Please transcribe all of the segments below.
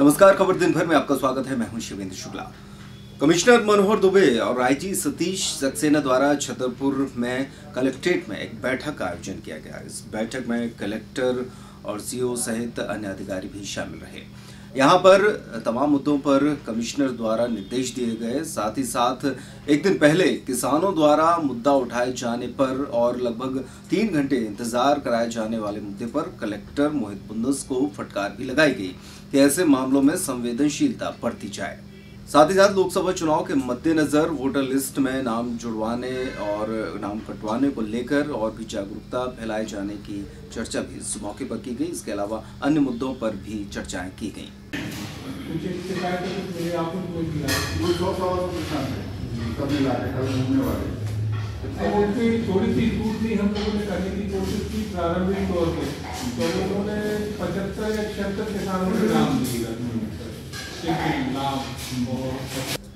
नमस्कार, खबर दिन भर में आपका स्वागत है। मैं हूं शिवेंद्र शुक्ला। कमिश्नर मनोहर दुबे और आईजी सतीश सक्सेना द्वारा छतरपुर में कलेक्ट्रेट में एक बैठक का आयोजन किया गया। इस बैठक में कलेक्टर और सीओ सहित अन्य अधिकारी भी शामिल रहे। यहां पर तमाम मुद्दों पर कमिश्नर द्वारा निर्देश दिए गए। साथ ही साथ एक दिन पहले किसानों द्वारा मुद्दा उठाए जाने पर और लगभग 3 घंटे इंतजार कराए जाने वाले मुद्दे पर कलेक्टर मोहित बुंदस को फटकार भी लगाई गई कि ऐसे मामलों में संवेदनशीलता बरती जाए। साथ ही साथ लोकसभा चुनाव के मद्देनजर वोटर लिस्ट में नाम जुड़वाने और नाम कटवाने को लेकर और भी जागरूकता फैलाए जाने की चर्चा भी इस मौके पर की गई। इसके अलावा अन्य मुद्दों पर भी चर्चाएं की गई। थोड़ी सी छूट थी, हम लोगों ने करने की कोशिश की प्रारंभिक तौर पे, तो उन्होंने 75 या 76 किसानों के नाम दिए।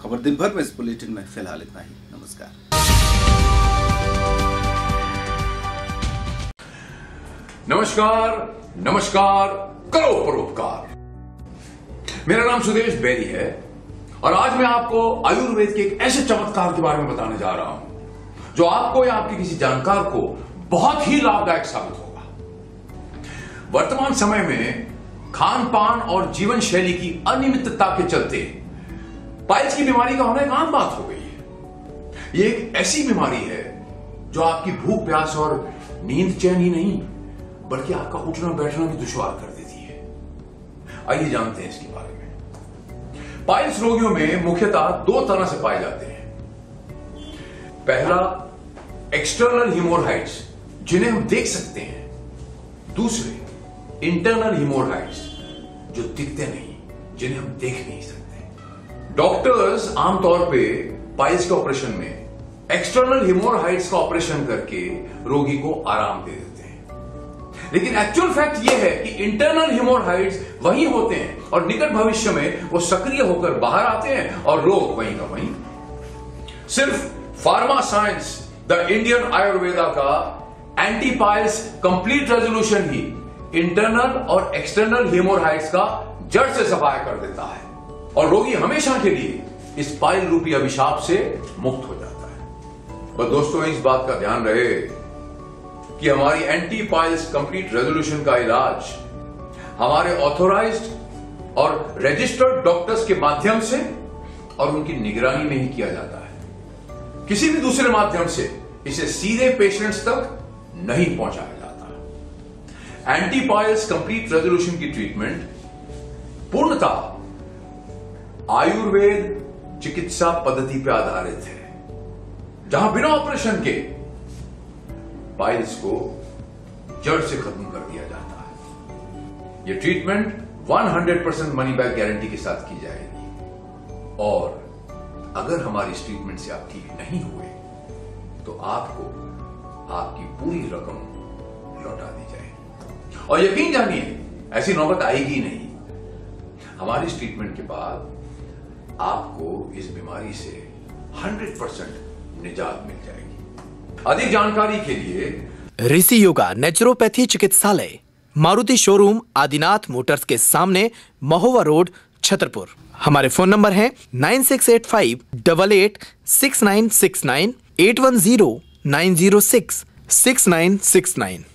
खबर दिन भर में इस बुलेटिन में फिलहाल इतना ही। नमस्कार। नमस्कार, करो परोपकार। मेरा नाम सुदेश बेरी है और आज मैं आपको आयुर्वेद के एक ऐसे चमत्कार के बारे में बताने जा रहा हूं जो आपको या आपके किसी जानकार को बहुत ही लाभदायक साबित होगा। वर्तमान समय में खान पान और जीवन शैली की अनियमितता के चलते पाइल्स की बीमारी का होना एक आम बात हो गई है। ये एक ऐसी बीमारी है जो आपकी भूख प्यास और नींद चैन ही नहीं बल्कि आपका उठना बैठना भी दुश्वार कर देती है। आइए जानते हैं इसके बारे में। पाइल्स रोगियों में मुख्यतः 2 तरह से पाए जाते हैं। पहला, एक्सटर्नल हिमोरहाइड्स जिन्हें हम देख सकते हैं। दूसरे, इंटरनल हिमोरहाइड्स जो दिखते नहीं, जिन्हें हम देख नहीं सकते। डॉक्टर्स आमतौर पे पाइल्स के ऑपरेशन में एक्सटर्नल हिमोरहाइड्स का ऑपरेशन करके रोगी को आराम दे देते हैं, लेकिन एक्चुअल फैक्ट यह है कि इंटरनल हिमोरहाइड्स वही होते हैं और निकट भविष्य में वो सक्रिय होकर बाहर आते हैं और रोग वहीं का वहीं। सिर्फ pharma science the Indian Ayurveda का एंटी पाइल्स कंप्लीट रेजोल्यूशन ही इंटरनल और एक्सटर्नल हेमोरहाइड्स का जड़ से सफाया कर देता है और रोगी हमेशा के लिए इस पाइल रूपी अभिशाप से मुक्त हो जाता है। पर दोस्तों, इस बात का ध्यान रहे कि हमारी एंटी पाइल्स कंप्लीट रेजोल्यूशन का इलाज हमारे ऑथोराइज्ड और रजिस्टर्ड डॉक्टर्स के माध्यम से और उनकी निगरानी में ही किया जाता है। किसी भी दूसरे माध्यम से इसे सीधे पेशेंट्स तक नहीं पहुंचाया जाता। एंटी पाइल्स कंप्लीट रेजोल्यूशन की ट्रीटमेंट पूर्णतः आयुर्वेद चिकित्सा पद्धति पर आधारित है, जहां बिना ऑपरेशन के पाइल्स को जड़ से खत्म कर दिया जाता है। यह ट्रीटमेंट 100% मनी बैक गारंटी के साथ की जाएगी और अगर हमारी इस ट्रीटमेंट से आप ठीक नहीं हुए तो आपको आपकी पूरी रकम लौटा दी जाएगी। और यकीन जानिए, ऐसी नौबत आएगी नहीं। हमारी इस ट्रीटमेंट के बाद आपको इस बीमारी से 100% निजात मिल जाएगी। अधिक जानकारी के लिए ऋषि योगा नेचुरोपैथी चिकित्सालय, मारुति शोरूम, आदिनाथ मोटर्स के सामने, महोवा रोड, छतरपुर। हमारे फोन नंबर हैं 9685 88 6969, 810 906 6969।